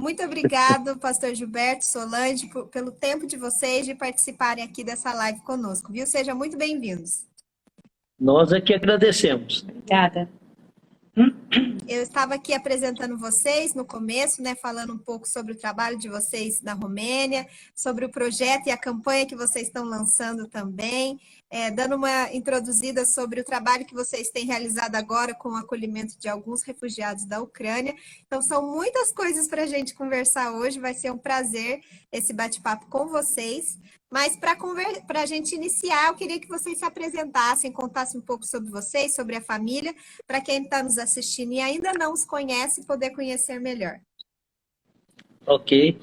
Muito obrigado, pastor Gilberto, Solange, pelo tempo de vocês de participarem aqui dessa live conosco, viu? Sejam muito bem-vindos. Nós é que agradecemos. Obrigada. Eu estava aqui apresentando vocês no começo, né, falando um pouco sobre o trabalho de vocês na Romênia, sobre o projeto e a campanha que vocês estão lançando também, dando uma introduzida sobre o trabalho que vocês têm realizado agora com o acolhimento de alguns refugiados da Ucrânia. Então, são muitas coisas para a gente conversar hoje, vai ser um prazer esse bate-papo com vocês. Mas para a gente iniciar, eu queria que vocês se apresentassem, contassem um pouco sobre vocês, sobre a família, para quem está nos assistindo e ainda não os conhece, poder conhecer melhor. Ok.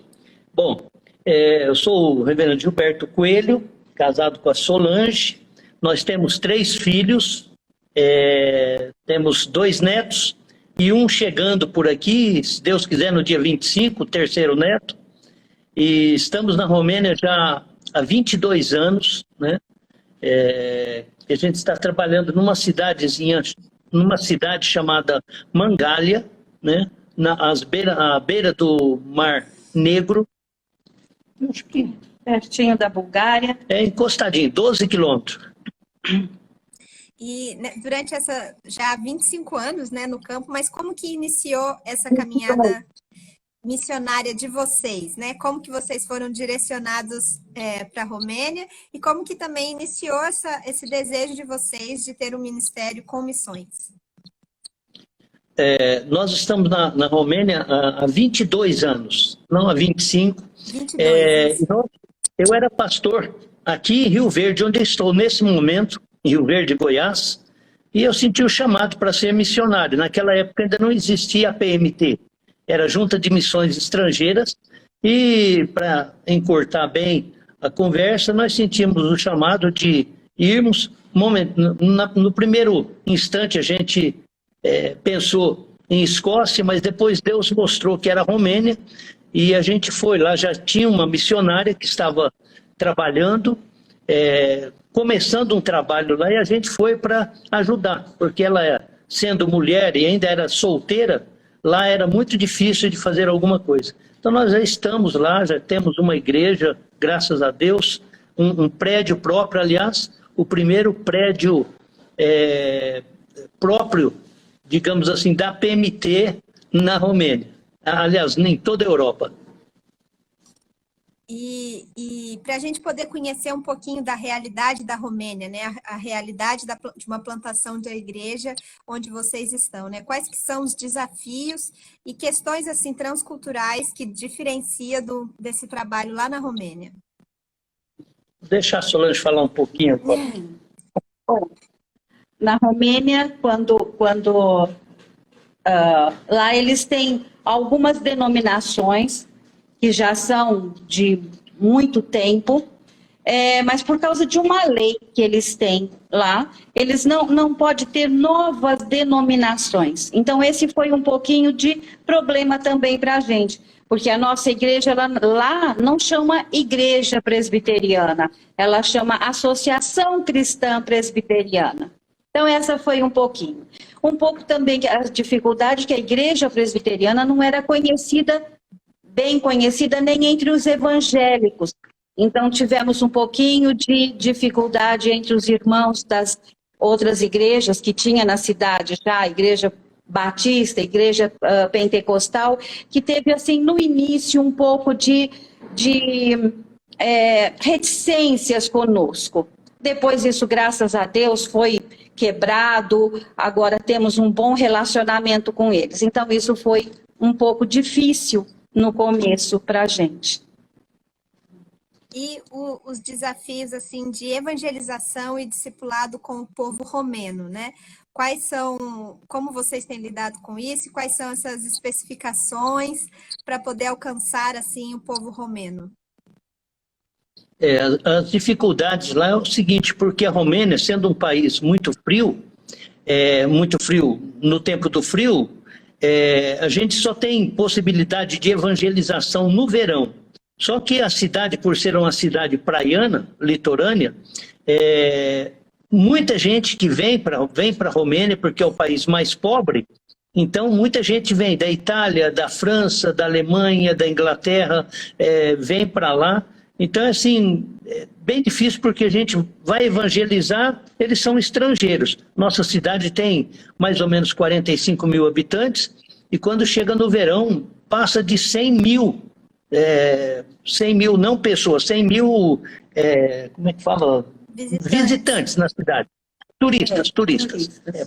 Bom, eu sou o reverendo Gilberto Coelho, casado com a Solange. Nós temos 3 filhos, temos 2 netos e um chegando por aqui, se Deus quiser, no dia 25, o 3º neto. E estamos na Romênia já há 22 anos, né? A gente está trabalhando numa cidadezinha, numa cidade chamada Mangália, né? À beira do Mar Negro. Acho que pertinho da Bulgária. Encostadinho, 12 quilômetros. E né, durante já 25 anos, né, no campo, mas como que iniciou essa caminhada missionária de vocês, né? Como que vocês foram direcionados para a Romênia e como que também iniciou esse desejo de vocês de ter um ministério com missões? Nós estamos na Romênia há 22 anos, não há 25. 22 anos. Eu era pastor aqui em Rio Verde, onde estou nesse momento, em Rio Verde, Goiás, e eu senti o chamado para ser missionário. Naquela época ainda não existia a PMT. Era Junta de Missões Estrangeiras, e para encurtar bem a conversa, nós sentimos o chamado de irmos. No primeiro instante a gente pensou em Escócia, mas depois Deus mostrou que era a Romênia, e a gente foi lá. Já tinha uma missionária que estava trabalhando, começando um trabalho lá, e a gente foi para ajudar, porque ela, sendo mulher e ainda era solteira, lá era muito difícil de fazer alguma coisa. Então nós já estamos lá, já temos uma igreja, graças a Deus, um prédio próprio, aliás, o primeiro prédio próprio, digamos assim, da PMT na Romênia. Aliás, em toda a Europa. E para a gente poder conhecer um pouquinho da realidade da Romênia, né? A realidade de uma plantação da igreja onde vocês estão, né? Quais que são os desafios e questões assim transculturais que diferencia desse trabalho lá na Romênia? Deixa a Solange falar um pouquinho. Bom, na Romênia, lá eles têm algumas denominações que já são de muito tempo, mas por causa de uma lei que eles têm lá, eles não podem ter novas denominações. Então esse foi um pouquinho de problema também para a gente, porque a nossa igreja lá não chama Igreja Presbiteriana, ela chama Associação Cristã Presbiteriana. Então essa foi um pouquinho. Um pouco também a dificuldade que a Igreja Presbiteriana não era bem conhecida nem entre os evangélicos. Então tivemos um pouquinho de dificuldade entre os irmãos das outras igrejas que tinha na cidade já, a Igreja Batista, a Igreja Pentecostal, que teve assim no início um pouco de reticências conosco. Depois isso, graças a Deus, foi quebrado, agora temos um bom relacionamento com eles. Então isso foi um pouco difícil no começo para a gente. E os desafios assim de evangelização e discipulado com o povo romeno, né? Como vocês têm lidado com isso e quais são essas especificações para poder alcançar assim o povo romeno? As dificuldades lá é o seguinte, porque a Romênia, sendo um país muito frio no tempo do frio, a gente só tem possibilidade de evangelização no verão. Só que a cidade, por ser uma cidade praiana, litorânea, muita gente que vem para a Romênia, porque é o país mais pobre, Então, muita gente vem da Itália, da França, da Alemanha, da Inglaterra, vem para lá. Então, assim, é bem difícil porque a gente vai evangelizar, eles são estrangeiros. Nossa cidade tem mais ou menos 45 mil habitantes e quando chega no verão, passa de 100 mil, 100 mil não pessoas, 100 mil, como é que fala? Visitantes na cidade. Turistas.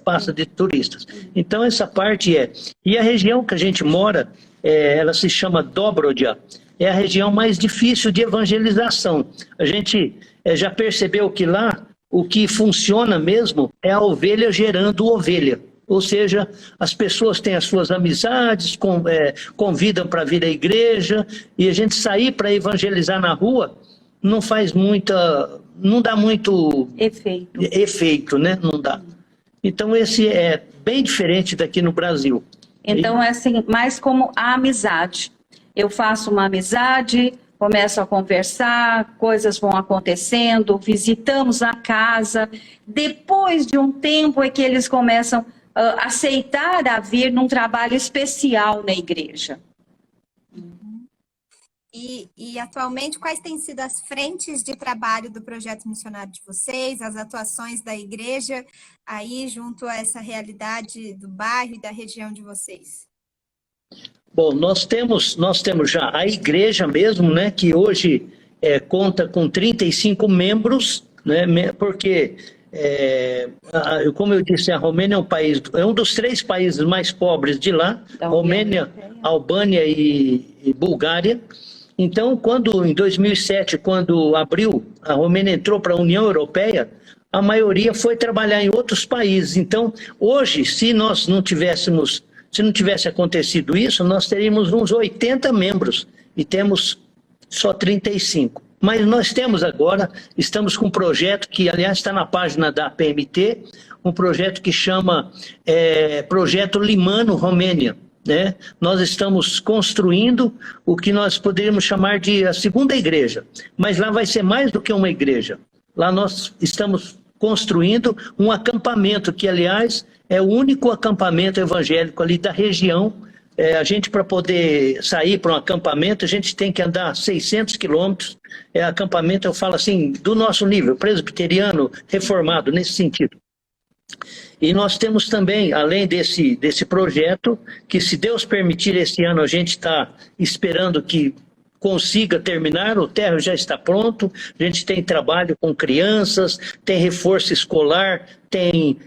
Passa de turistas. Então, essa parte E a região que a gente mora, ela se chama Dobrodia, é a região mais difícil de evangelização. A gente já percebeu que lá, o que funciona mesmo é a ovelha gerando ovelha. Ou seja, as pessoas têm as suas amizades, convidam para vir à igreja, e a gente sair para evangelizar na rua não dá muito efeito, né? Não dá. Então, esse é bem diferente daqui no Brasil. Então, é assim, mais como a amizade. Eu faço uma amizade, começo a conversar, coisas vão acontecendo, visitamos a casa. Depois de um tempo é que eles começam a aceitar a vir num trabalho especial na igreja. E atualmente, quais têm sido as frentes de trabalho do projeto missionário de vocês, as atuações da igreja aí junto a essa realidade do bairro e da região de vocês? Bom, nós temos já a igreja mesmo, né, que hoje conta com 35 membros, né, porque, como eu disse, a Romênia é um dos 3 países mais pobres de lá, Romênia, Albânia e Bulgária. Então, em 2007, quando abriu, a Romênia entrou para a União Europeia, a maioria foi trabalhar em outros países. Então, hoje, se não tivesse acontecido isso, nós teríamos uns 80 membros e temos só 35. Mas nós temos agora, estamos com um projeto que, aliás, está na página da PMT, um projeto que chama Projeto Limano Romênia. Né? Nós estamos construindo o que nós poderíamos chamar de a segunda igreja, mas lá vai ser mais do que uma igreja. Lá nós estamos construindo um acampamento, que aliás é o único acampamento evangélico ali da região. A gente, para poder sair para um acampamento, a gente tem que andar 600 quilômetros. Acampamento, eu falo assim, do nosso nível, presbiteriano, reformado, nesse sentido. E nós temos também, além desse projeto, que se Deus permitir esse ano, a gente está esperando que consiga terminar, o térreo já está pronto, a gente tem trabalho com crianças, tem reforço escolar, tem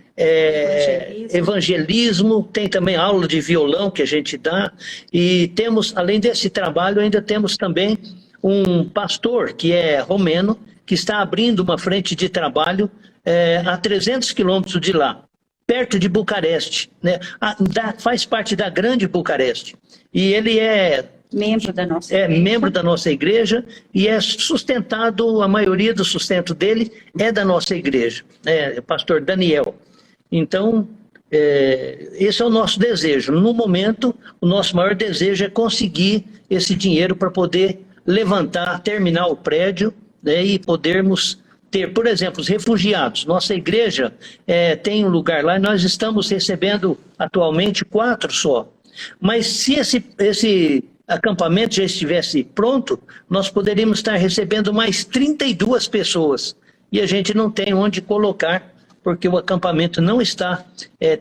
evangelismo, tem também aula de violão que a gente dá, e temos, além desse trabalho, ainda temos também um pastor que é romeno, que está abrindo uma frente de trabalho a 300 quilômetros de lá, perto de Bucareste, né? Faz parte da grande Bucareste. E ele membro da nossa igreja e é sustentado, a maioria do sustento dele é da nossa igreja, o pastor Daniel. Então, esse é o nosso desejo. No momento, o nosso maior desejo é conseguir esse dinheiro para poder levantar, terminar o prédio, né, e podermos ter, por exemplo, os refugiados. Nossa igreja tem um lugar lá e nós estamos recebendo atualmente 4 só. Mas se esse acampamento já estivesse pronto, nós poderíamos estar recebendo mais 32 pessoas. E a gente não tem onde colocar, porque o acampamento não está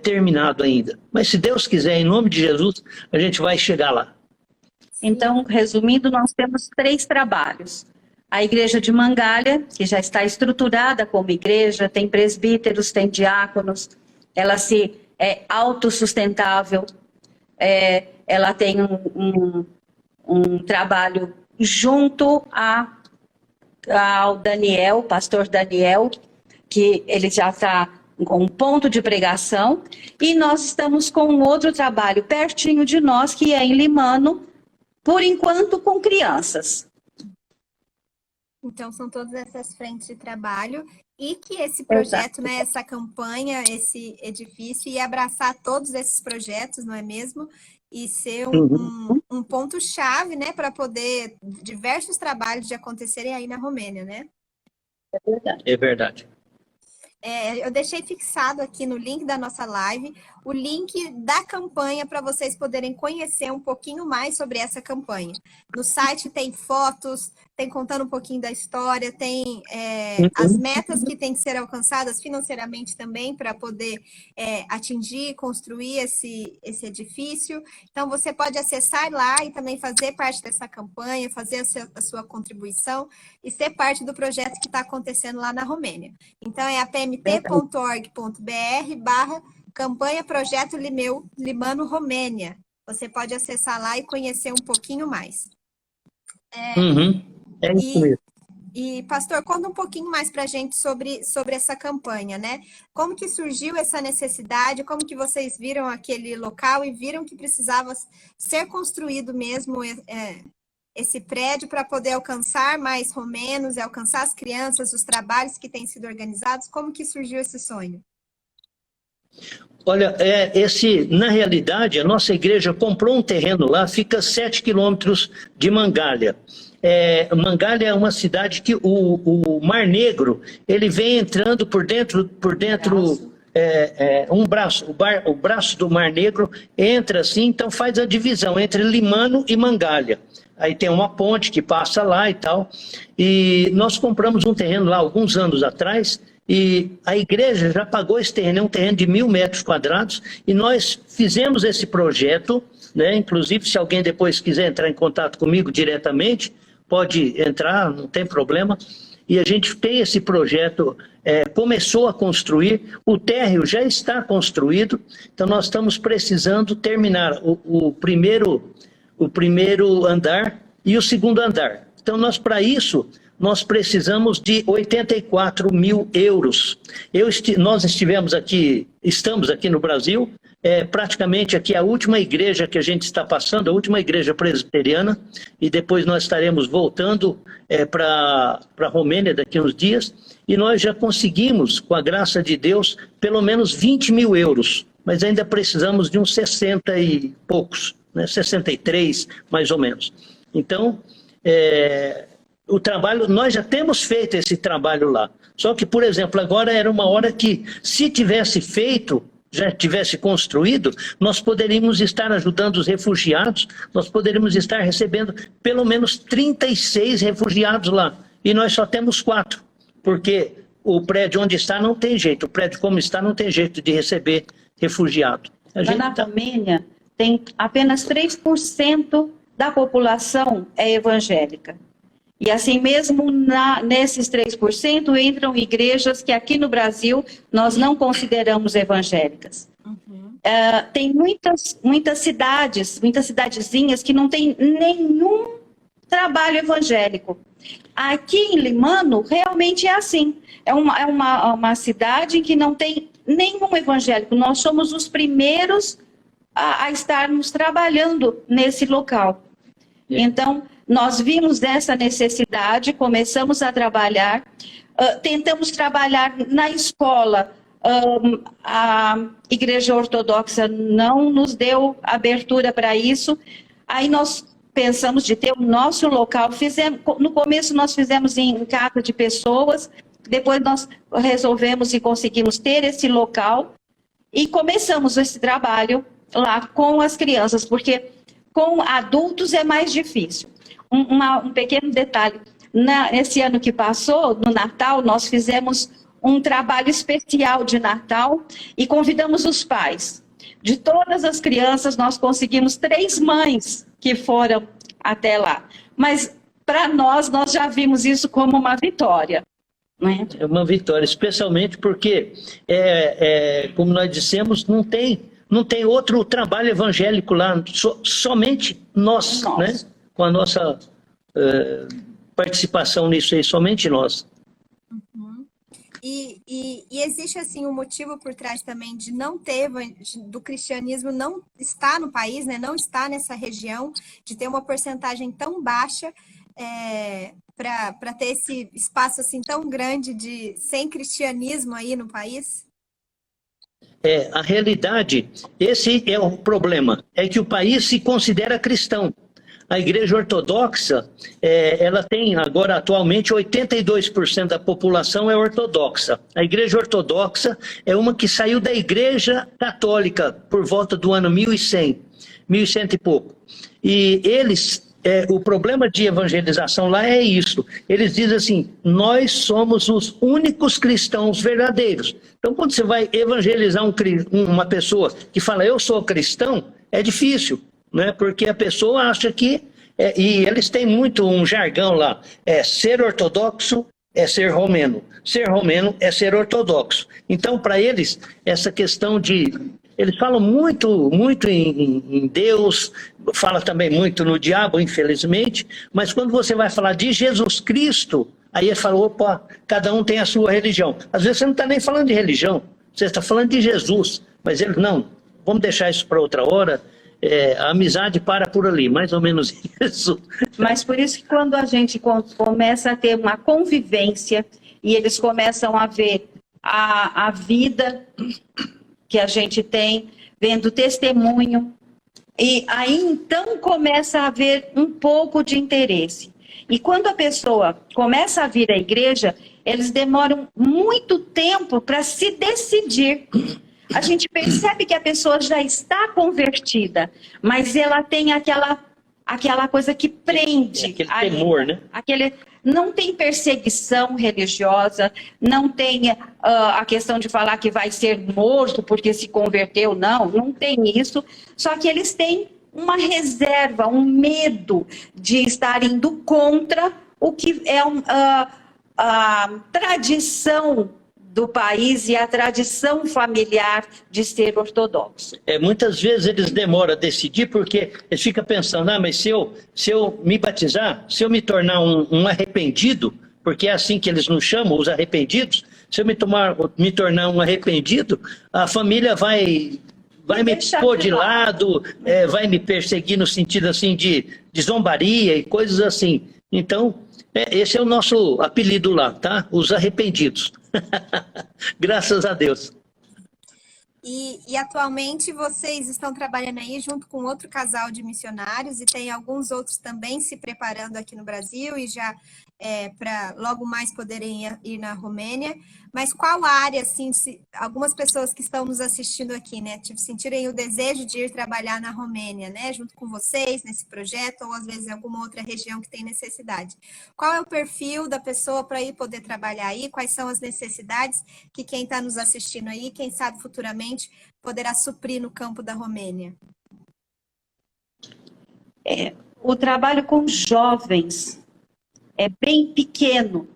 terminado ainda. Mas se Deus quiser, em nome de Jesus, a gente vai chegar lá. Então, resumindo, nós temos 3 trabalhos. A igreja de Mangalha, que já está estruturada como igreja, tem presbíteros, tem diáconos, ela é autossustentável, ela tem um trabalho junto ao Daniel, pastor Daniel, que ele já está com um ponto de pregação, e nós estamos com um outro trabalho pertinho de nós, que é em Limano, por enquanto com crianças. Então, são todas essas frentes de trabalho e que esse projeto, né, essa campanha, esse edifício ia abraçar todos esses projetos, não é mesmo? E ser um ponto-chave, né, para poder diversos trabalhos de acontecerem aí na Romênia, né? É verdade. É verdade. Eu deixei fixado aqui no link da nossa live o link da campanha para vocês poderem conhecer um pouquinho mais sobre essa campanha. No site tem fotos, tem contando um pouquinho da história, tem as metas que têm que ser alcançadas financeiramente também para poder atingir, construir esse edifício. Então, você pode acessar lá e também fazer parte dessa campanha, fazer a sua contribuição e ser parte do projeto que está acontecendo lá na Romênia. Então, é apmt.org.br/campanha Projeto Limano Romênia. Você pode acessar lá e conhecer um pouquinho mais. É isso mesmo. E, pastor, conta um pouquinho mais para a gente sobre essa campanha, né? Como que surgiu essa necessidade, como que vocês viram aquele local e viram que precisava ser construído mesmo esse prédio para poder alcançar mais romenos e alcançar as crianças, os trabalhos que têm sido organizados? Como que surgiu esse sonho? Olha, na realidade, a nossa igreja comprou um terreno lá, fica a 7 quilômetros de Mangalha. Mangalha é uma cidade que o Mar Negro, ele vem entrando por dentro um braço, o braço do Mar Negro entra assim, então faz a divisão entre Limano e Mangalha. Aí tem uma ponte que passa lá e tal, e nós compramos um terreno lá alguns anos atrás, e a igreja já pagou esse terreno, é um terreno de 1.000 metros quadrados, e nós fizemos esse projeto, né? Inclusive, se alguém depois quiser entrar em contato comigo diretamente, pode entrar, não tem problema. E a gente tem esse projeto, começou a construir, o térreo já está construído, então nós estamos precisando terminar o primeiro andar e o segundo andar. Então, para isso, nós precisamos de 84 mil euros. Nós estamos aqui no Brasil, praticamente aqui a última igreja que a gente está passando, a última igreja presbiteriana, e depois nós estaremos voltando para a Romênia daqui a uns dias, e nós já conseguimos, com a graça de Deus, pelo menos 20 mil euros, mas ainda precisamos de uns 60 e poucos, né? 63 mais ou menos. Então, o trabalho, nós já temos feito esse trabalho lá, só que, por exemplo, agora era uma hora que, se tivesse feito, já tivesse construído, nós poderíamos estar ajudando os refugiados, nós poderíamos estar recebendo pelo menos 36 refugiados lá, e nós só temos 4, porque o prédio onde está não tem jeito, o prédio como está não tem jeito de receber refugiado. Na Romênia tem apenas 3% da população evangélica. E assim mesmo nesses 3% entram igrejas que aqui no Brasil nós não consideramos evangélicas. Tem muitas cidadezinhas que não tem nenhum trabalho evangélico. Aqui em Limano realmente é assim. É uma cidade que não tem nenhum evangélico. Nós somos os primeiros a estarmos trabalhando nesse local. Então, nós vimos dessa necessidade, começamos a trabalhar, tentamos trabalhar na escola. A Igreja Ortodoxa não nos deu abertura para isso. Aí nós pensamos de ter o nosso local. No começo nós fizemos em casa de pessoas, depois nós resolvemos e conseguimos ter esse local e começamos esse trabalho lá com as crianças, porque com adultos é mais difícil. Um pequeno detalhe, nesse ano que passou, no Natal, nós fizemos um trabalho especial de Natal e convidamos os pais. De todas as crianças, nós conseguimos 3 mães que foram até lá. Mas, para nós já vimos isso como uma vitória. Não é? É uma vitória, especialmente porque, como nós dissemos, não tem outro trabalho evangélico lá, somente nós, né? Com a nossa participação nisso aí, somente nós. E existe assim um motivo por trás também de não ter, do cristianismo não estar no país, né? Não estar nessa região, de ter uma porcentagem tão baixa para ter esse espaço assim tão grande sem cristianismo aí no país? A realidade, esse é o problema, é que o país se considera cristão. A Igreja Ortodoxa, ela tem agora atualmente 82% da população é ortodoxa. A Igreja Ortodoxa é uma que saiu da Igreja Católica por volta do ano 1100, 1100 e pouco. E eles, o problema de evangelização lá é isso. Eles dizem assim, nós somos os únicos cristãos verdadeiros. Então, quando você vai evangelizar uma pessoa que fala, eu sou cristão, é difícil, né? Porque a pessoa acha que... e eles têm muito um jargão lá, ser ortodoxo é ser romeno, ser romeno é ser ortodoxo. Então, para eles, essa questão de... Eles falam muito, muito em Deus, fala também muito no diabo, infelizmente, mas quando você vai falar de Jesus Cristo, aí ele fala, opa, cada um tem a sua religião. Às vezes você não está nem falando de religião, você está falando de Jesus, mas eles, não, vamos deixar isso para outra hora, a amizade para por ali, mais ou menos isso. Mas por isso que quando a gente começa a ter uma convivência e eles começam a ver a vida que a gente tem, vendo testemunho, e aí então começa a haver um pouco de interesse. E quando a pessoa começa a vir à igreja, eles demoram muito tempo para se decidir. A gente percebe que a pessoa já está convertida, mas ela tem aquela coisa que prende. Aquele temor, né? Não tem perseguição religiosa, não tem a questão de falar que vai ser morto porque se converteu, não tem isso. Só que eles têm uma reserva, um medo de estar indo contra o que é a tradição do país e a tradição familiar de ser ortodoxo. Muitas vezes eles demoram a decidir porque eles ficam pensando, mas se eu me batizar, se eu me tornar um arrependido, porque é assim que eles nos chamam, os arrependidos, se eu me tornar um arrependido, a família vai me pôr de lado, vai me perseguir no sentido assim de zombaria e coisas assim. Então, esse é o nosso apelido lá, tá? Os arrependidos. Graças a Deus. E atualmente vocês estão trabalhando aí junto com outro casal de missionários e tem alguns outros também se preparando aqui no Brasil e já para logo mais poderem ir na Romênia. Mas qual área, assim, algumas pessoas que estão nos assistindo aqui, né, sentirem o desejo de ir trabalhar na Romênia, né, junto com vocês nesse projeto ou às vezes em alguma outra região que tem necessidade. Qual é o perfil da pessoa para ir poder trabalhar aí? Quais são as necessidades que quem está nos assistindo aí, quem sabe futuramente, poderá suprir no campo da Romênia? O trabalho com jovens é bem pequeno,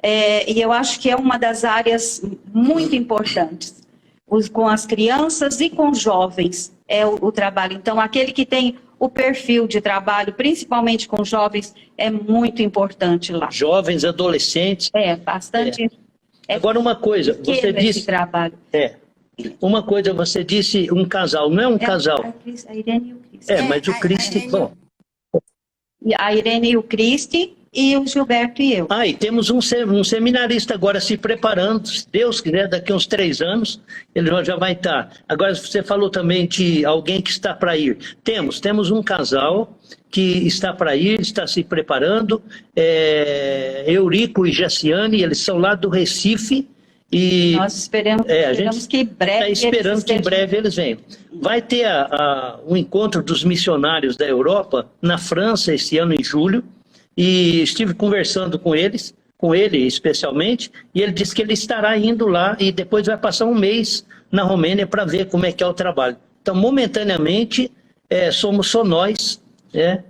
e eu acho que é uma das áreas muito importantes. Com as crianças e com jovens é o trabalho. Então, aquele que tem o perfil de trabalho, principalmente com jovens, é muito importante lá. Jovens, adolescentes. Bastante. Agora, uma coisa, você disse... trabalho. Uma coisa, você disse um casal, não é um casal? A Irene e o Cristi. Mas o Cristi... Bom. A Irene e o Cristi e o Gilberto e eu. E temos um seminarista agora se preparando, se Deus quiser, daqui a uns 3 anos, ele já vai estar. Agora, você falou também de alguém que está para ir. Temos um casal que está para ir, está se preparando, Eurico e Jaciane, eles são lá do Recife, e nós esperamos que em breve eles venham. Vai ter um encontro dos missionários da Europa na França esse ano em julho, e estive conversando com ele especialmente, e ele disse que ele estará indo lá e depois vai passar um mês na Romênia para ver como é que é o trabalho. Então, momentaneamente, somos só nós,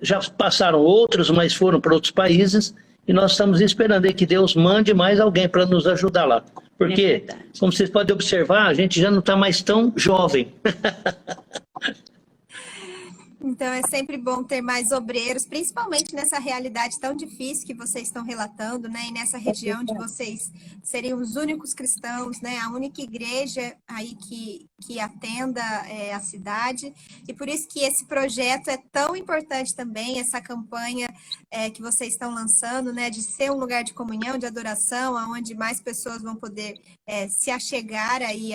já passaram outros, mas foram para outros países, e nós estamos esperando aí que Deus mande mais alguém para nos ajudar lá. Porque, como vocês podem observar, a gente já não está mais tão jovem. Então, é sempre bom ter mais obreiros, principalmente nessa realidade tão difícil que vocês estão relatando, né? E nessa região de vocês serem os únicos cristãos, né? A única igreja aí que atenda a cidade. E por isso que esse projeto é tão importante também, essa campanha que vocês estão lançando, né? De ser um lugar de comunhão, de adoração, onde mais pessoas vão poder se achegar aí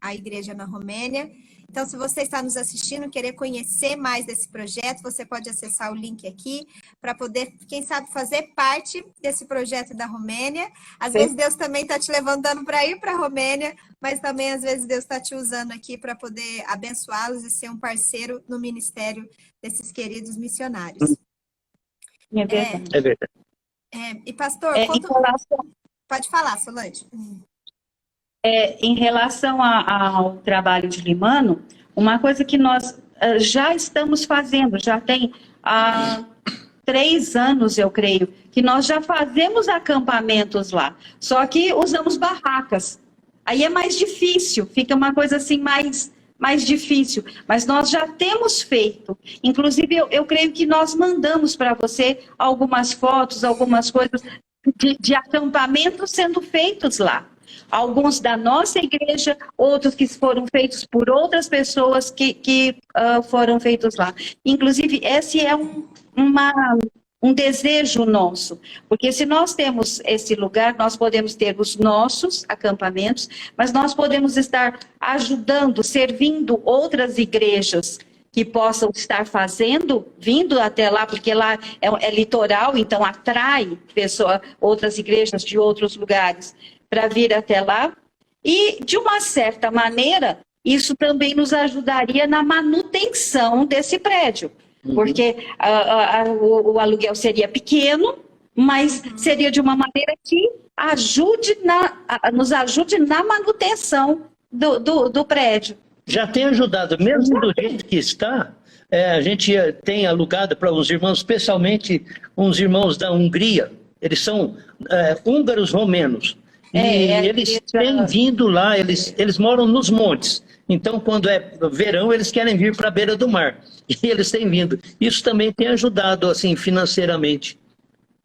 à igreja na Romênia. Então, se você está nos assistindo, querer conhecer mais desse projeto, você pode acessar o link aqui para poder, quem sabe, fazer parte desse projeto da Romênia. Às vezes Deus também está te levantando para ir para a Romênia, mas também às vezes Deus está te usando aqui para poder abençoá-los e ser um parceiro no ministério desses queridos missionários. É verdade. É verdade. E pastor, pode falar, Solange. Em relação ao trabalho de Limano, uma coisa que nós já estamos fazendo, já tem 3 anos, eu creio, que nós já fazemos acampamentos lá, só que usamos barracas. Aí é mais difícil, fica uma coisa assim mais difícil, mas nós já temos feito. Inclusive, eu creio que nós mandamos para você algumas fotos, algumas coisas de acampamentos sendo feitos lá. Alguns da nossa igreja, outros que foram feitos por outras pessoas que foram feitos lá. Inclusive, esse é um desejo nosso, porque se nós temos esse lugar, nós podemos ter os nossos acampamentos, mas nós podemos estar ajudando, servindo outras igrejas que possam estar vindo até lá, porque lá é litoral, então atrai outras igrejas de outros lugares para vir até lá. E, de uma certa maneira, isso também nos ajudaria na manutenção desse prédio. Porque o aluguel seria pequeno, mas seria de uma maneira que nos ajude na manutenção do prédio. Já tem ajudado, mesmo do jeito que está, a gente tem alugado para uns irmãos, especialmente uns irmãos da Hungria. Eles são húngaros romenos. E eles têm vindo lá, eles moram nos montes. Então, quando é verão, eles querem vir para a beira do mar. E eles têm vindo. Isso também tem ajudado, assim, financeiramente.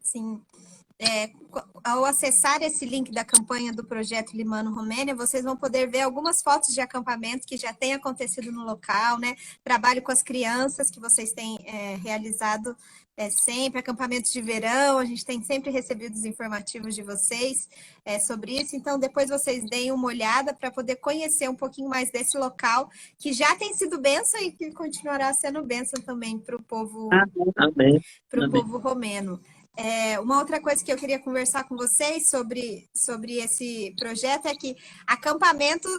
Sim. Ao acessar esse link da campanha do Projeto Limano Romênia, vocês vão poder ver algumas fotos de acampamento que já tem acontecido no local, né? Trabalho com as crianças que vocês têm realizado sempre, acampamentos de verão, a gente tem sempre recebido os informativos de vocês sobre isso, então depois vocês deem uma olhada para poder conhecer um pouquinho mais desse local, que já tem sido bênção e que continuará sendo bênção também para o povo, povo romeno. Uma outra coisa que eu queria conversar com vocês sobre esse projeto é que acampamento,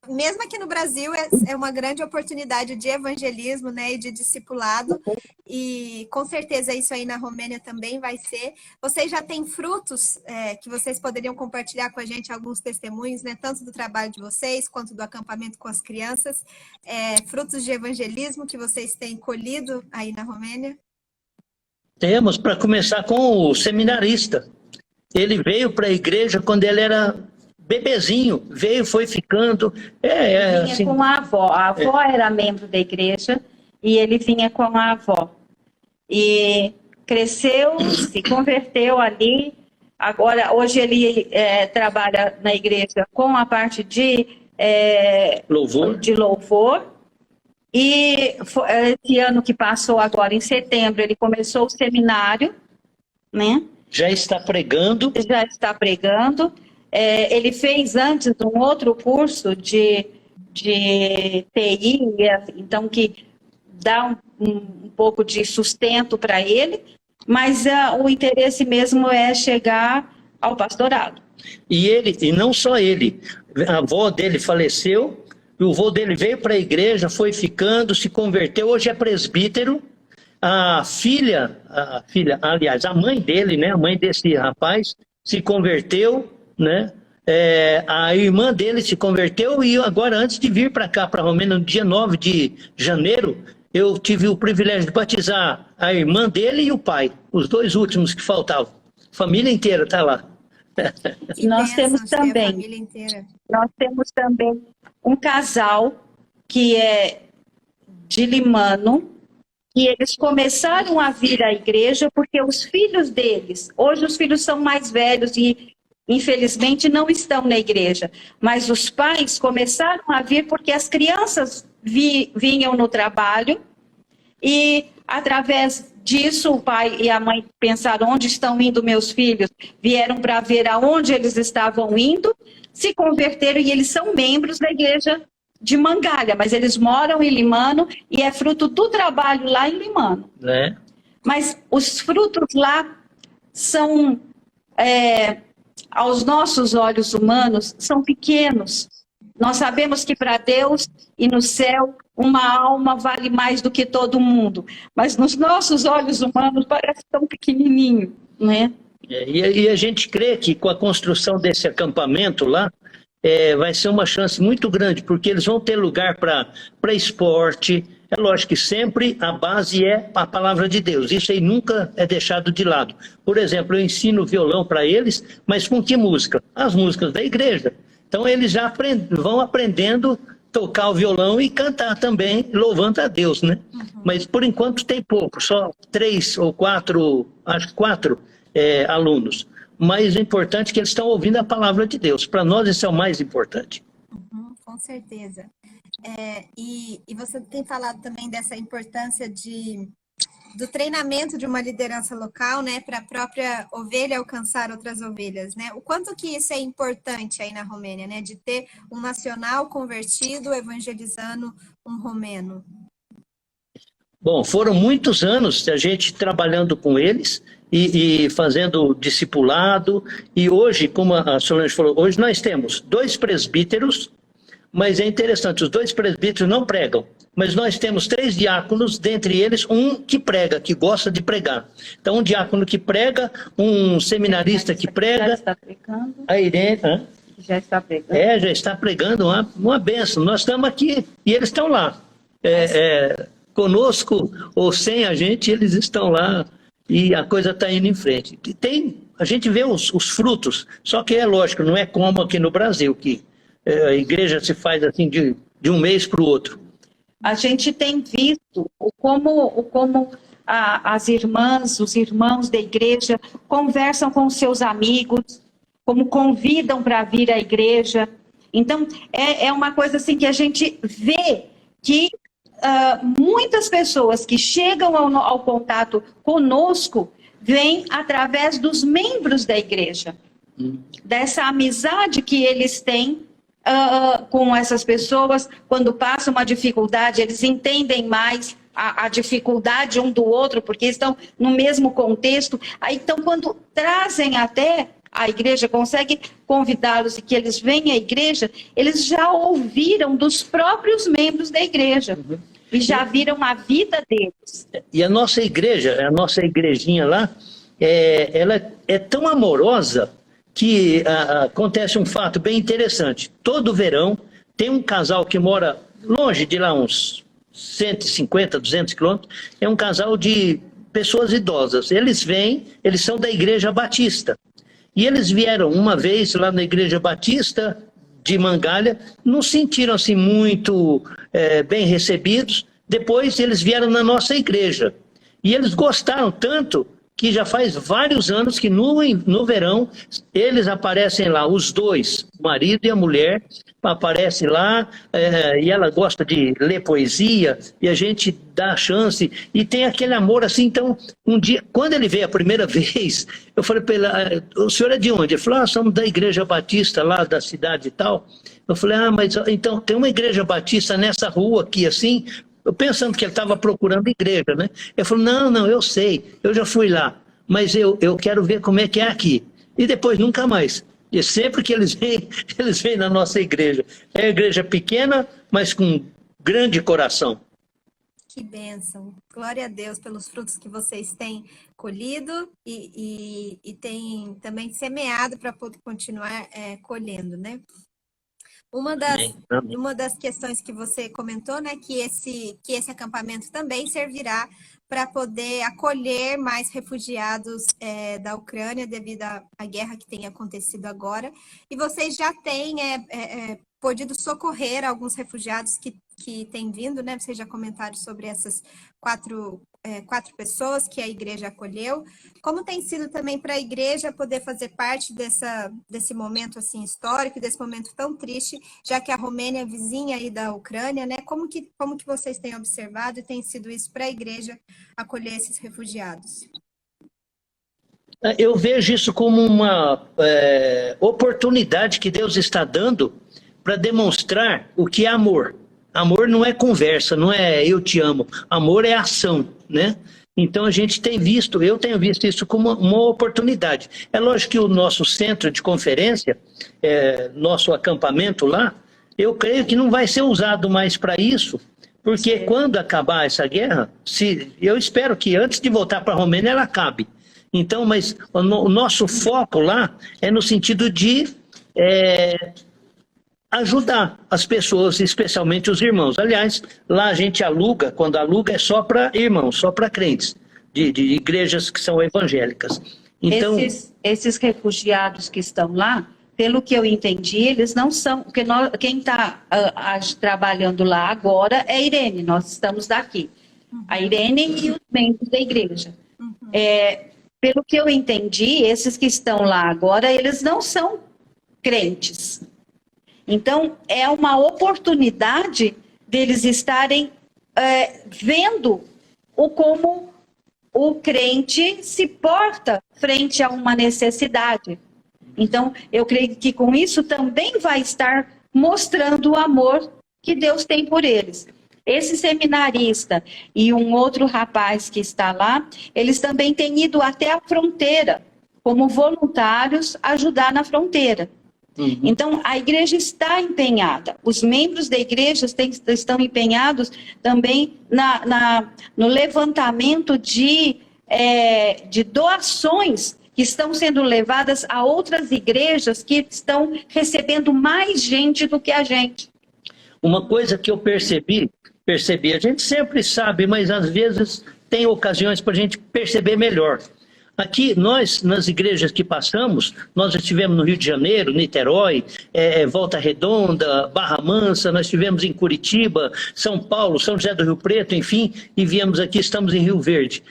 mesmo aqui no Brasil, é uma grande oportunidade de evangelismo, né, e de discipulado, e com certeza isso aí na Romênia também vai ser. Vocês já têm frutos que vocês poderiam compartilhar com a gente, alguns testemunhos, né, tanto do trabalho de vocês, quanto do acampamento com as crianças, frutos de evangelismo que vocês têm colhido aí na Romênia? Temos, para começar com o seminarista. Ele veio para a igreja quando ele era bebezinho, foi ficando. Vinha assim, com a avó era membro da igreja e ele vinha com a avó. E cresceu, se converteu ali. Agora, hoje ele trabalha na igreja com a parte de louvor. E esse ano que passou agora, em setembro, ele começou o seminário, né? Já está pregando. Ele fez antes um outro curso de TI, então que dá um pouco de sustento para ele, mas o interesse mesmo é chegar ao pastorado. E não só ele, a avó dele faleceu, e o avô dele veio para a igreja, foi ficando, se converteu, hoje é presbítero. A mãe dele, né, a mãe desse rapaz, se converteu, né? A irmã dele se converteu e agora, antes de vir para cá, para a Romênia, no dia 9 de janeiro, eu tive o privilégio de batizar a irmã dele e o pai, os 2 últimos que faltavam. A família inteira está lá. Nós temos também um casal que é de Limano, e eles começaram a vir à igreja porque os filhos deles, hoje os filhos são mais velhos e infelizmente não estão na igreja, mas os pais começaram a vir porque as crianças vinham no trabalho e através disso o pai e a mãe pensaram: onde estão indo meus filhos? Vieram para ver aonde eles estavam indo, se converteram e eles são membros da igreja de Mangalha, mas eles moram em Limano e é fruto do trabalho lá em Limano. Né? Mas os frutos lá são, aos nossos olhos humanos, são pequenos. Nós sabemos que para Deus e no céu, uma alma vale mais do que todo mundo. Mas nos nossos olhos humanos parece tão pequenininho, né? E a gente crê que com a construção desse acampamento lá, vai ser uma chance muito grande, porque eles vão ter lugar para esporte. É lógico que sempre a base é a palavra de Deus. Isso aí nunca é deixado de lado. Por exemplo, eu ensino violão para eles, mas com que música? As músicas da igreja. Então eles já vão aprendendo a tocar o violão e cantar também, louvando a Deus, né? Mas por enquanto tem pouco, só 3 ou 4, acho que 4 alunos. Mas o importante é que eles estão ouvindo a palavra de Deus. Para nós isso é o mais importante. Com certeza. E você tem falado também dessa importância do treinamento de uma liderança local, né, para a própria ovelha alcançar outras ovelhas, né? O quanto que isso é importante aí na Romênia, né, de ter um nacional convertido evangelizando um romeno? Bom, foram muitos anos a gente trabalhando com eles e fazendo discipulado. E hoje, como a Solange falou, hoje nós temos 2 presbíteros, mas é interessante, os 2 presbíteros não pregam. Mas nós temos 3 diáconos, dentre eles um que prega, que gosta de pregar. Então, um diácono que prega, um seminarista que prega. Já está pregando. A Irene, já está pregando. Já está pregando, uma bênção. Nós estamos aqui e eles estão lá. Conosco ou sem a gente, eles estão lá e a coisa está indo em frente. A gente vê os frutos, só que é lógico, não é como aqui no Brasil, que a igreja se faz assim de um mês para o outro. A gente tem visto como as irmãs, os irmãos da igreja conversam com seus amigos, como convidam para vir à igreja. Então, é uma coisa assim que a gente vê que muitas pessoas que chegam ao contato conosco vêm através dos membros da igreja, dessa amizade que eles têm com essas pessoas. Quando passa uma dificuldade, eles entendem mais a dificuldade um do outro, porque estão no mesmo contexto. Aí, então, quando trazem até a igreja, consegue convidá-los e que eles venham à igreja, eles já ouviram dos próprios membros da igreja e já viram a vida deles. E a nossa igreja, a nossa igrejinha lá, ela é tão amorosa que acontece um fato bem interessante. Todo verão tem um casal que mora longe de lá, uns 150, 200 quilômetros, é um casal de pessoas idosas. Eles vêm, eles são da Igreja Batista. E eles vieram uma vez lá na Igreja Batista de Mangalha, não se sentiram assim muito bem recebidos. Depois eles vieram na nossa igreja. E eles gostaram tanto que já faz vários anos que no verão eles aparecem lá, os 2, o marido e a mulher, aparecem lá, e ela gosta de ler poesia, e a gente dá a chance, e tem aquele amor assim. Então, um dia, quando ele veio a primeira vez, eu falei para ele, o senhor é de onde? Ele falou, somos da Igreja Batista lá da cidade e tal. Eu falei, mas então tem uma Igreja Batista nessa rua aqui assim. Eu pensando que ele estava procurando igreja, né? Ele falou, não, eu sei, eu já fui lá, mas eu quero ver como é que é aqui. E depois nunca mais. E sempre que eles vêm na nossa igreja. É uma igreja pequena, mas com grande coração. Que bênção. Glória a Deus pelos frutos que vocês têm colhido e têm também semeado para poder continuar colhendo, né? Uma das questões que você comentou, né, que esse acampamento também servirá para poder acolher mais refugiados da Ucrânia devido à guerra que tem acontecido agora. E vocês já têm podido socorrer alguns refugiados que têm vindo, né? Vocês já comentaram sobre essas quatro pessoas que a igreja acolheu. Como tem sido também para a igreja poder fazer parte desse momento assim histórico, desse momento tão triste, já que a Romênia é vizinha aí da Ucrânia, né? Como que vocês têm observado e tem sido isso para a igreja acolher esses refugiados? Eu vejo isso como uma oportunidade que Deus está dando para demonstrar o que é amor. Amor não é conversa, não é eu te amo. Amor é ação, né? Então a gente tem visto, eu tenho visto isso como uma oportunidade. É lógico que o nosso centro de conferência, nosso acampamento lá, eu creio que não vai ser usado mais para isso, porque quando acabar essa guerra, eu espero que antes de voltar para a Romênia ela acabe. Então, mas o nosso foco lá é no sentido de ajudar as pessoas, especialmente os irmãos. Aliás, lá a gente aluga, quando aluga é só para irmãos, só para crentes, de igrejas que são evangélicas. Então, esses refugiados que estão lá, pelo que eu entendi, eles não são... Porque quem está trabalhando lá agora é a Irene, nós estamos daqui. A Irene e os membros da igreja. Pelo que eu entendi, esses que estão lá agora, eles não são crentes. Então, é uma oportunidade deles estarem vendo como o crente se porta frente a uma necessidade. Então, eu creio que com isso também vai estar mostrando o amor que Deus tem por eles. Esse seminarista e um outro rapaz que está lá, eles também têm ido até a fronteira, como voluntários, ajudar na fronteira. Então, a igreja está empenhada. Os membros da igreja estão empenhados também no levantamento de doações que estão sendo levadas a outras igrejas que estão recebendo mais gente do que a gente. Uma coisa que eu percebi, a gente sempre sabe, mas às vezes tem ocasiões para a gente perceber melhor. Aqui, nós, nas igrejas que passamos, nós estivemos no Rio de Janeiro, Niterói, Volta Redonda, Barra Mansa, nós estivemos em Curitiba, São Paulo, São José do Rio Preto, enfim, e viemos aqui, estamos em Rio Verde.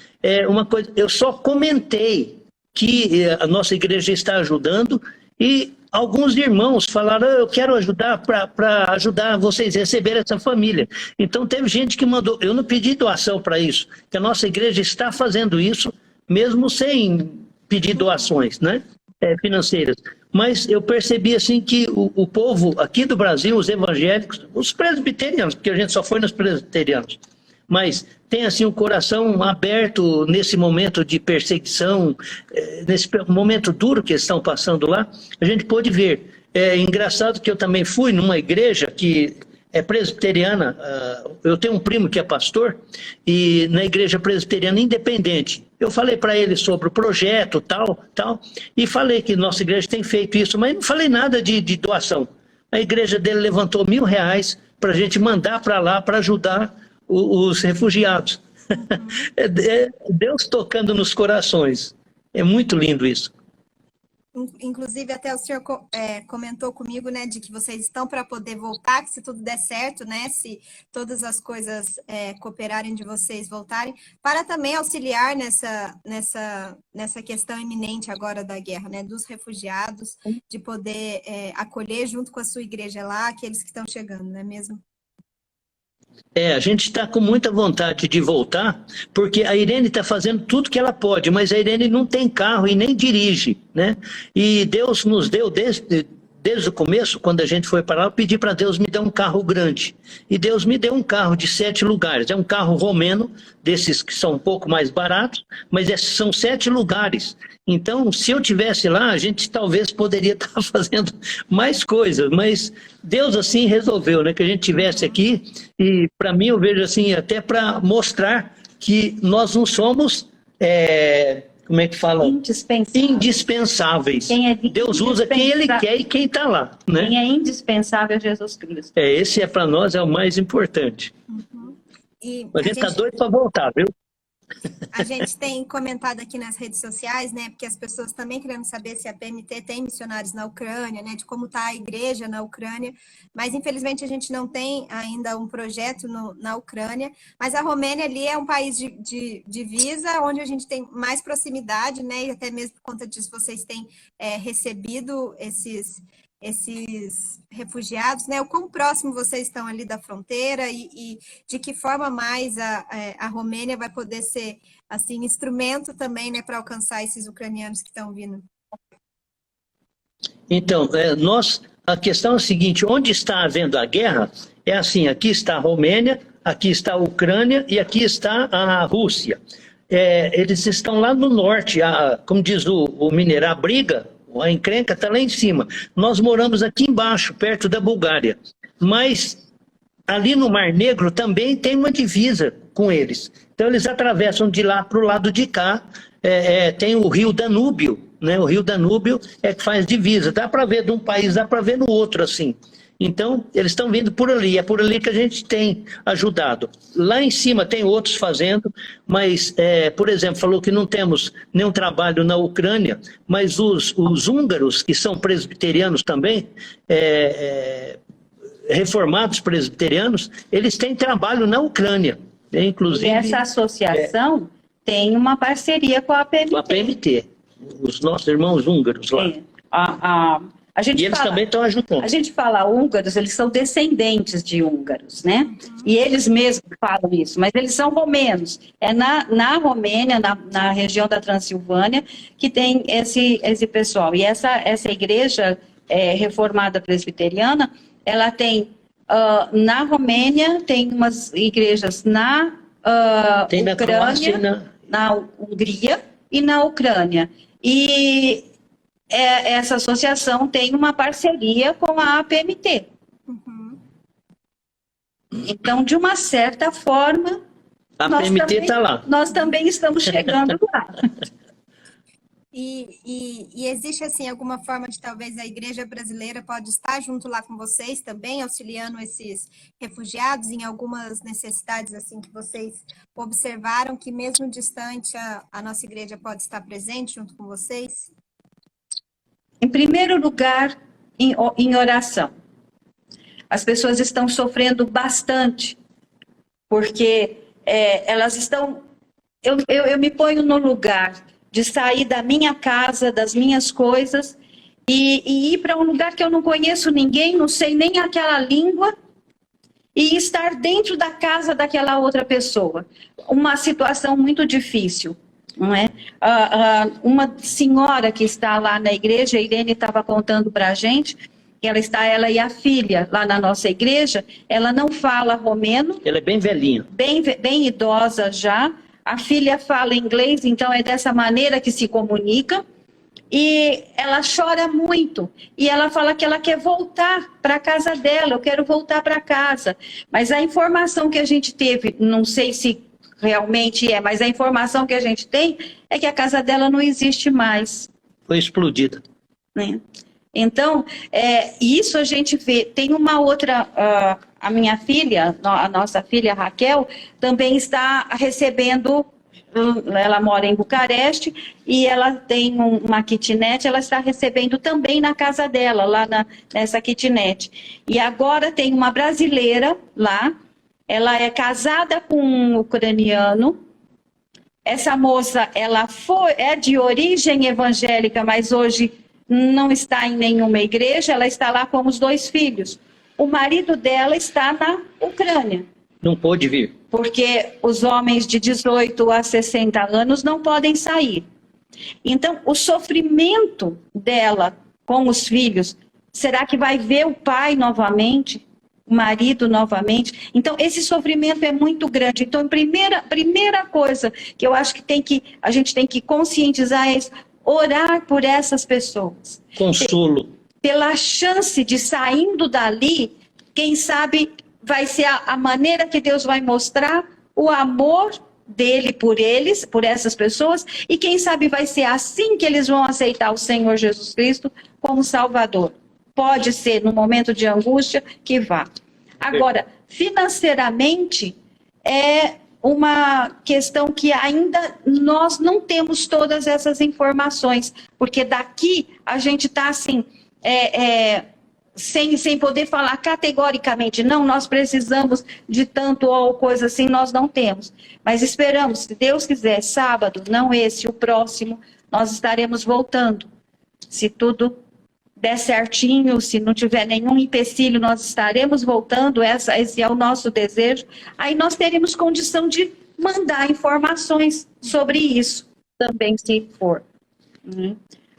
Uma coisa, eu só comentei que a nossa igreja está ajudando e alguns irmãos falaram, eu quero ajudar para ajudar vocês a receber essa família. Então teve gente que mandou, eu não pedi doação para isso, que a nossa igreja está fazendo isso, mesmo sem pedir doações, né, financeiras. Mas eu percebi assim que o povo aqui do Brasil, os evangélicos, os presbiterianos, porque a gente só foi nos presbiterianos, mas tem assim um coração aberto nesse momento de perseguição, nesse momento duro que eles estão passando lá, a gente pôde ver. É engraçado que eu também fui numa igreja que é presbiteriana, eu tenho um primo que é pastor, e na igreja presbiteriana independente, eu falei para ele sobre o projeto, tal, e falei que nossa igreja tem feito isso, mas não falei nada de doação. A igreja dele levantou R$1.000 para a gente mandar para lá para ajudar os refugiados. É Deus tocando nos corações. É muito lindo isso. Inclusive, até o senhor comentou comigo, né, de que vocês estão para poder voltar, que se tudo der certo, né, se todas as coisas cooperarem de vocês voltarem, para também auxiliar nessa questão iminente agora da guerra, né, dos refugiados, de poder acolher junto com a sua igreja lá, aqueles que estão chegando, não é mesmo? A gente está com muita vontade de voltar, porque a Irene está fazendo tudo que ela pode, mas a Irene não tem carro e nem dirige, né? E Deus nos deu, desde o começo, quando a gente foi para lá, eu pedi para Deus me dar um carro grande. E Deus me deu um carro de 7 lugares. É um carro romeno, desses que são um pouco mais baratos, mas são 7 lugares. Então, se eu tivesse lá, a gente talvez poderia estar fazendo mais coisas, mas Deus assim resolveu, né, que a gente tivesse aqui, e para mim eu vejo assim, até para mostrar que nós não somos, como é que fala? Indispensáveis. Deus usa quem Ele quer e quem está lá, né? Quem é indispensável é Jesus Cristo. Esse para nós é o mais importante. A gente está doido para voltar, viu? A gente tem comentado aqui nas redes sociais, né, porque as pessoas também querendo saber se a PMT tem missionários na Ucrânia, né, de como está a igreja na Ucrânia, mas infelizmente a gente não tem ainda um projeto na Ucrânia, mas a Romênia ali é um país de divisa, onde a gente tem mais proximidade, né, e até mesmo por conta disso vocês têm recebido esses refugiados, né? O quão próximo vocês estão ali da fronteira e de que forma mais a Romênia vai poder ser, assim, instrumento também, né, para alcançar esses ucranianos que estão vindo? Então, nós A questão é a seguinte, onde está havendo a guerra, é assim, aqui está a Romênia, aqui está a Ucrânia e aqui está a Rússia. Eles estão lá no norte, como diz o mineiro, a briga, a encrenca está lá em cima. Nós moramos aqui embaixo, perto da Bulgária. Mas ali no Mar Negro também tem uma divisa com eles. Então eles atravessam de lá para o lado de cá, tem o rio Danúbio, né? O rio Danúbio é que faz divisa. Dá para ver de um país, dá para ver no outro assim. Então, eles estão vindo por ali, é por ali que a gente tem ajudado. Lá em cima tem outros fazendo, mas, por exemplo, falou que não temos nenhum trabalho na Ucrânia, mas os húngaros, que são presbiterianos também, reformados presbiterianos, eles têm trabalho na Ucrânia. Inclusive, e essa associação tem uma parceria com a PMT. Com a PMT, os nossos irmãos húngaros lá. E eles também estão ajudando. A gente fala húngaros, eles são descendentes de húngaros, né? E eles mesmos falam isso, mas eles são romenos. É na Romênia, na região da Transilvânia, que tem esse pessoal. E essa igreja reformada presbiteriana, ela tem, na Romênia, tem umas igrejas na Ucrânia, na Hungria e na Ucrânia. E essa associação tem uma parceria com a APMT. Uhum. Então, de uma certa forma, a APMT está lá. Nós também estamos chegando lá. E existe, assim, alguma forma de talvez a igreja brasileira pode estar junto lá com vocês também, auxiliando esses refugiados em algumas necessidades, assim, que vocês observaram, que mesmo distante a nossa igreja pode estar presente junto com vocês? Em primeiro lugar, em oração. As pessoas estão sofrendo bastante, porque elas estão... Eu me ponho no lugar de sair da minha casa, das minhas coisas, e ir para um lugar que eu não conheço ninguém, não sei nem aquela língua, e estar dentro da casa daquela outra pessoa. Uma situação muito difícil. Não é? Uma senhora que está lá na igreja, a Irene estava contando para a gente, que ela e a filha lá na nossa igreja, ela não fala romeno. Ela é bem velhinha. Bem idosa já. A filha fala inglês, então é dessa maneira que se comunica. E ela chora muito. E ela fala que ela quer voltar para a casa dela, eu quero voltar para casa. Mas a informação que a gente teve, não sei se realmente mas a informação que a gente tem é que a casa dela não existe mais. Foi explodida. Né? Então, isso a gente vê. Tem uma outra, a minha filha, a nossa filha Raquel, também está recebendo, ela mora em Bucareste, e ela tem uma kitnet, ela está recebendo também na casa dela, lá nessa kitnet. E agora tem uma brasileira lá. Ela é casada com um ucraniano. Essa moça, ela é de origem evangélica, mas hoje não está em nenhuma igreja. Ela está lá com os 2 filhos. O marido dela está na Ucrânia. Não pôde vir. Porque os homens de 18 a 60 anos não podem sair. Então, o sofrimento dela com os filhos, será que vai ver o pai novamente? O marido novamente. Então, esse sofrimento é muito grande. Então, a primeira coisa que eu acho que a gente tem que conscientizar é orar por essas pessoas. Consolo. Pela chance de saindo dali, quem sabe vai ser a maneira que Deus vai mostrar o amor dele por eles, por essas pessoas, e quem sabe vai ser assim que eles vão aceitar o Senhor Jesus Cristo como Salvador. Pode ser, no momento de angústia, que vá. Agora, financeiramente, é uma questão que ainda nós não temos todas essas informações, porque daqui a gente está assim, sem poder falar categoricamente, não, nós precisamos de tanto ou coisa assim, nós não temos. Mas esperamos, se Deus quiser, sábado, não esse, o próximo, nós estaremos voltando. Se tudo der certinho, se não tiver nenhum empecilho, nós estaremos voltando, esse é o nosso desejo. Aí nós teremos condição de mandar informações sobre isso, também se for.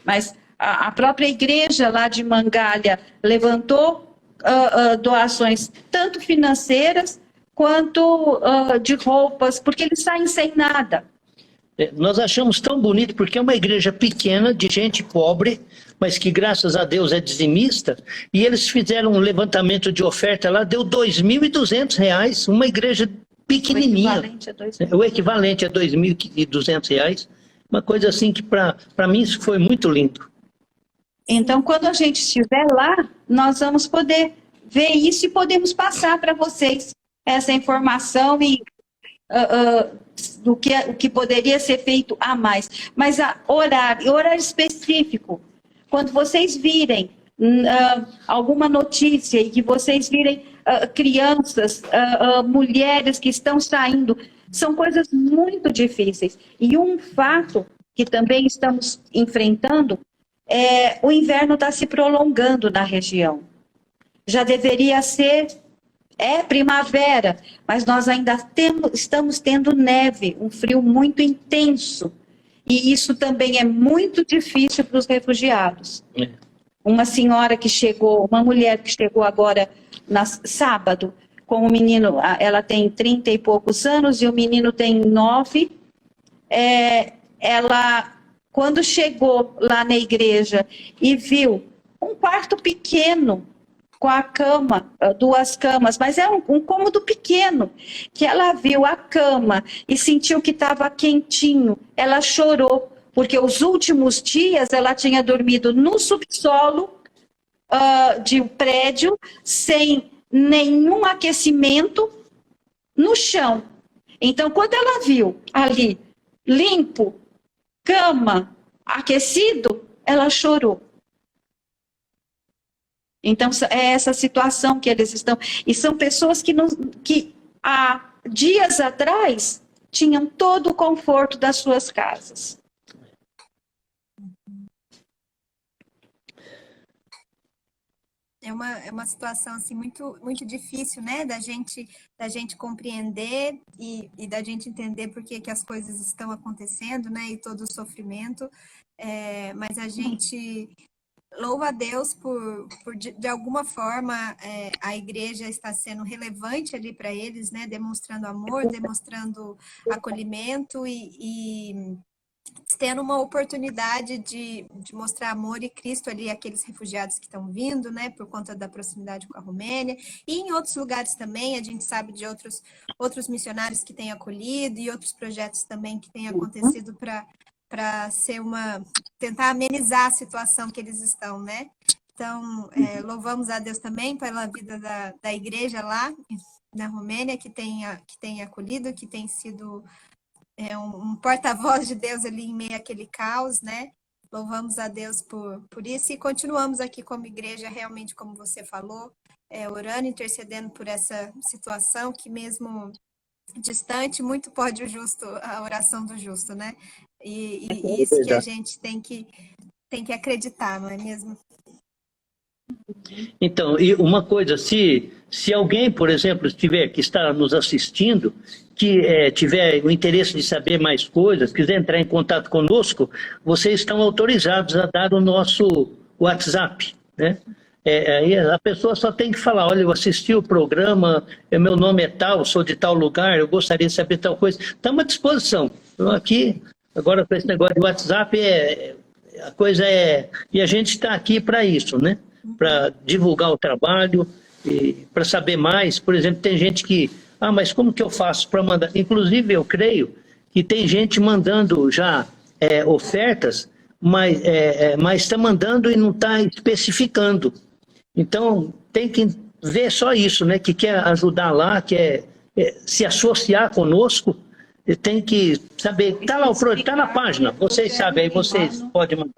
Mas a própria igreja lá de Mangalha levantou doações, tanto financeiras quanto de roupas, porque eles saem sem nada. Nós achamos tão bonito, porque é uma igreja pequena, de gente pobre, mas que graças a Deus é dizimista, e eles fizeram um levantamento de oferta lá, deu R$ 2.200, uma igreja pequenininha. O equivalente a R$ 2.200, uma coisa assim que para mim isso foi muito lindo. Então, quando a gente estiver lá, nós vamos poder ver isso e podemos passar para vocês essa informação e o que poderia ser feito a mais. Mas horário específico, quando vocês virem alguma notícia e que vocês virem crianças, mulheres que estão saindo, são coisas muito difíceis. E um fato que também estamos enfrentando é o inverno está se prolongando na região. Já deveria ser primavera, mas nós ainda estamos tendo neve, um frio muito intenso. E isso também é muito difícil para os refugiados. Uma senhora que chegou, uma mulher que chegou agora sábado, com o menino, ela tem 30 e poucos anos e o menino tem 9. Ela, quando chegou lá na igreja e viu um quarto pequeno, com a cama, 2 camas, mas é um cômodo pequeno, que ela viu a cama e sentiu que estava quentinho, ela chorou, porque os últimos dias ela tinha dormido no subsolo de um prédio, sem nenhum aquecimento, no chão. Então, quando ela viu ali, limpo, cama, aquecido, ela chorou. Então, é essa situação que eles estão. E são pessoas que há dias atrás tinham todo o conforto das suas casas. É uma situação assim, muito, muito difícil, né? Da gente compreender e da gente entender por que as coisas estão acontecendo, né? E todo o sofrimento. Mas a gente louva a Deus por de alguma forma, a igreja está sendo relevante ali para eles, né? Demonstrando amor, demonstrando acolhimento e tendo uma oportunidade de mostrar amor e Cristo ali àqueles refugiados que estão vindo, né? Por conta da proximidade com a Romênia. E em outros lugares também, a gente sabe de outros missionários que têm acolhido e outros projetos também que têm acontecido para tentar amenizar a situação que eles estão, né? Então, louvamos a Deus também pela vida da igreja lá na Romênia, que tem acolhido, que tem sido um porta-voz de Deus ali em meio àquele caos, né? Louvamos a Deus por isso e continuamos aqui como igreja, realmente, como você falou, orando, intercedendo por essa situação que mesmo distante, muito pode a oração do justo, né? E isso que a gente tem que acreditar, não é mesmo? Então, e uma coisa, se alguém, por exemplo, que está nos assistindo, que tiver o interesse de saber mais coisas, quiser entrar em contato conosco, vocês estão autorizados a dar o nosso WhatsApp, né? Aí a pessoa só tem que falar, olha, eu assisti o programa, meu nome é tal, sou de tal lugar, eu gostaria de saber tal coisa. Estamos à disposição. Então, aqui, agora com esse negócio de WhatsApp, a coisa e a gente está aqui para isso, né? Para divulgar o trabalho, e para saber mais. Por exemplo, tem gente que, mas como que eu faço para mandar? Inclusive, eu creio que tem gente mandando já ofertas, mas está mandando e não está especificando. Então, tem que ver só isso, né? Que quer ajudar lá, quer se associar conosco, tem que saber. Está lá, está na página, vocês sabem, aí vocês podem mandar.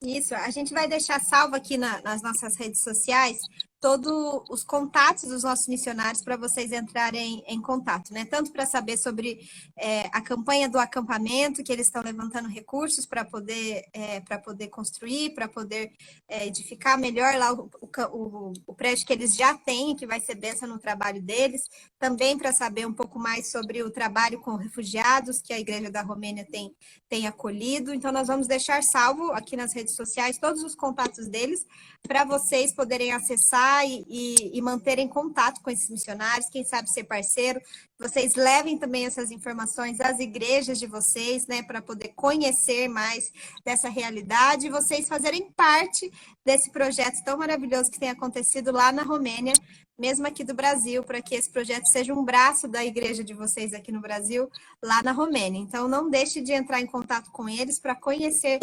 Isso, a gente vai deixar salvo aqui nas nossas redes sociais todos os contatos dos nossos missionários para vocês entrarem em contato, né? Tanto para saber sobre a campanha do acampamento, que eles estão levantando recursos para poder construir, para poder edificar melhor lá o prédio que eles já têm, que vai ser bênção no trabalho deles. Também para saber um pouco mais sobre o trabalho com refugiados, que a Igreja da Romênia tem acolhido. Então, nós vamos deixar salvo aqui nas redes sociais todos os contatos deles, para vocês poderem acessar e manterem contato com esses missionários, quem sabe ser parceiro. Vocês levem também essas informações às igrejas de vocês, né, para poder conhecer mais dessa realidade e vocês fazerem parte desse projeto tão maravilhoso que tem acontecido lá na Romênia, mesmo aqui do Brasil, para que esse projeto seja um braço da igreja de vocês aqui no Brasil, lá na Romênia. Então, não deixe de entrar em contato com eles para conhecer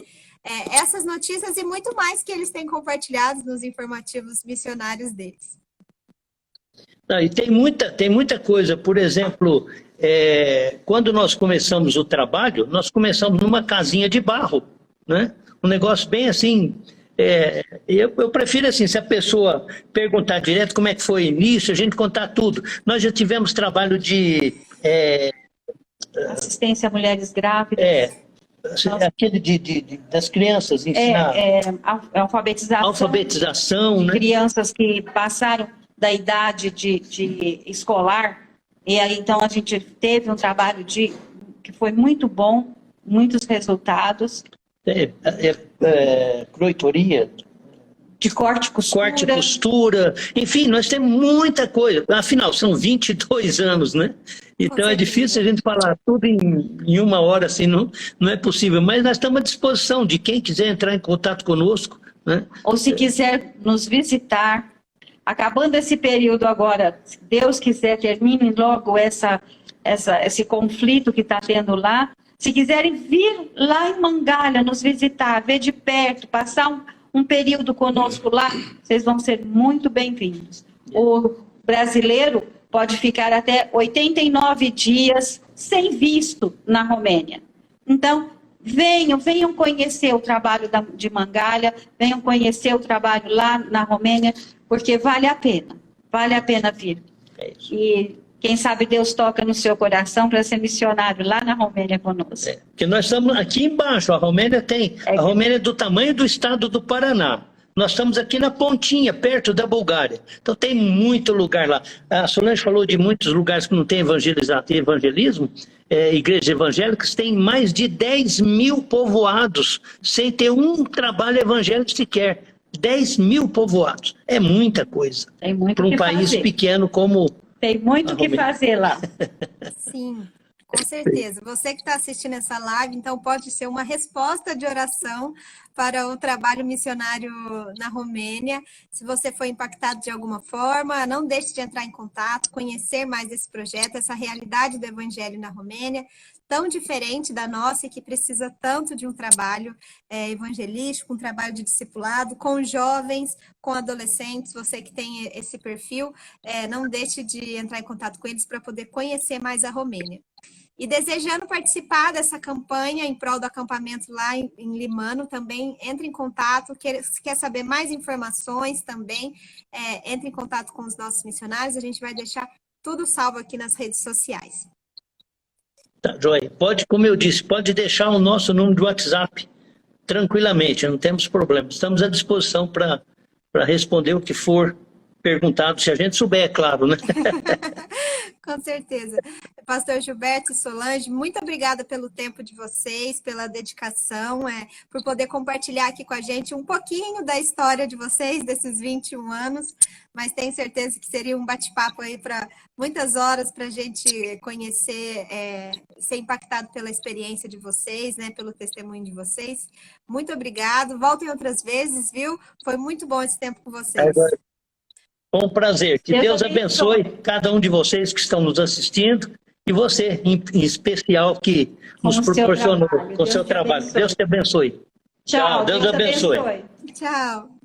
essas notícias e muito mais que eles têm compartilhado nos informativos missionários deles. Não, e tem muita coisa. Por exemplo, quando nós começamos o trabalho, nós começamos numa casinha de barro, né? Um negócio bem assim. Eu prefiro assim, se a pessoa perguntar direto como é que foi o início, a gente contar tudo. Nós já tivemos trabalho de assistência a mulheres grávidas. Aquele das crianças, ensinar. Alfabetização, né? Crianças que passaram da idade de escolar. E aí, então, a gente teve um trabalho que foi muito bom, muitos resultados. Croitoria. De corte e costura. Enfim, nós temos muita coisa. Afinal, são 22 anos, né? Então é difícil a gente falar tudo em uma hora, assim, não é possível. Mas nós estamos à disposição de quem quiser entrar em contato conosco, né? Ou se quiser nos visitar, acabando esse período agora, se Deus quiser, termine logo esse conflito que está tendo lá. Se quiserem vir lá em Mangalha nos visitar, ver de perto, passar um período conosco lá, vocês vão ser muito bem-vindos. O brasileiro pode ficar até 89 dias sem visto na Romênia. Então, venham conhecer o trabalho de Mangalha, venham conhecer o trabalho lá na Romênia, porque vale a pena vir. E quem sabe Deus toca no seu coração para ser missionário lá na Romênia conosco. Porque nós estamos aqui embaixo, a Romênia a Romênia é do tamanho do estado do Paraná. Nós estamos aqui na pontinha, perto da Bulgária. Então tem muito lugar lá. A Solange falou de muitos lugares que não tem evangelismo, igrejas evangélicas, tem mais de 10 mil povoados, sem ter um trabalho evangélico sequer. 10 mil povoados. É muita coisa. Para um país pequeno como... Tem muito o que fazer lá. Sim, com certeza. Você que está assistindo essa live, então pode ser uma resposta de oração para o trabalho missionário na Romênia. Se você foi impactado de alguma forma, não deixe de entrar em contato, conhecer mais esse projeto, essa realidade do evangelho na Romênia, tão diferente da nossa e que precisa tanto de um trabalho evangelístico, um trabalho de discipulado, com jovens, com adolescentes. Você que tem esse perfil, não deixe de entrar em contato com eles para poder conhecer mais a Romênia. E desejando participar dessa campanha em prol do acampamento lá em Limano, também entre em contato, se quer saber mais informações também, entre em contato com os nossos missionários, a gente vai deixar tudo salvo aqui nas redes sociais. Tá, joia. Como eu disse, pode deixar o nosso número de WhatsApp tranquilamente, não temos problema. Estamos à disposição para responder o que for perguntado, se a gente souber, é claro, né? Com certeza. Pastor Gilberto e Solange, muito obrigada pelo tempo de vocês, pela dedicação, por poder compartilhar aqui com a gente um pouquinho da história de vocês, desses 21 anos, mas tenho certeza que seria um bate-papo aí para muitas horas para a gente conhecer, ser impactado pela experiência de vocês, né, pelo testemunho de vocês. Muito obrigado. Voltem outras vezes, viu? Foi muito bom esse tempo com vocês. Foi um prazer. Que Deus abençoe cada um de vocês que estão nos assistindo e você, em especial, que nos proporcionou com o seu trabalho. Deus te abençoe. Tchau. Deus abençoe. Tchau.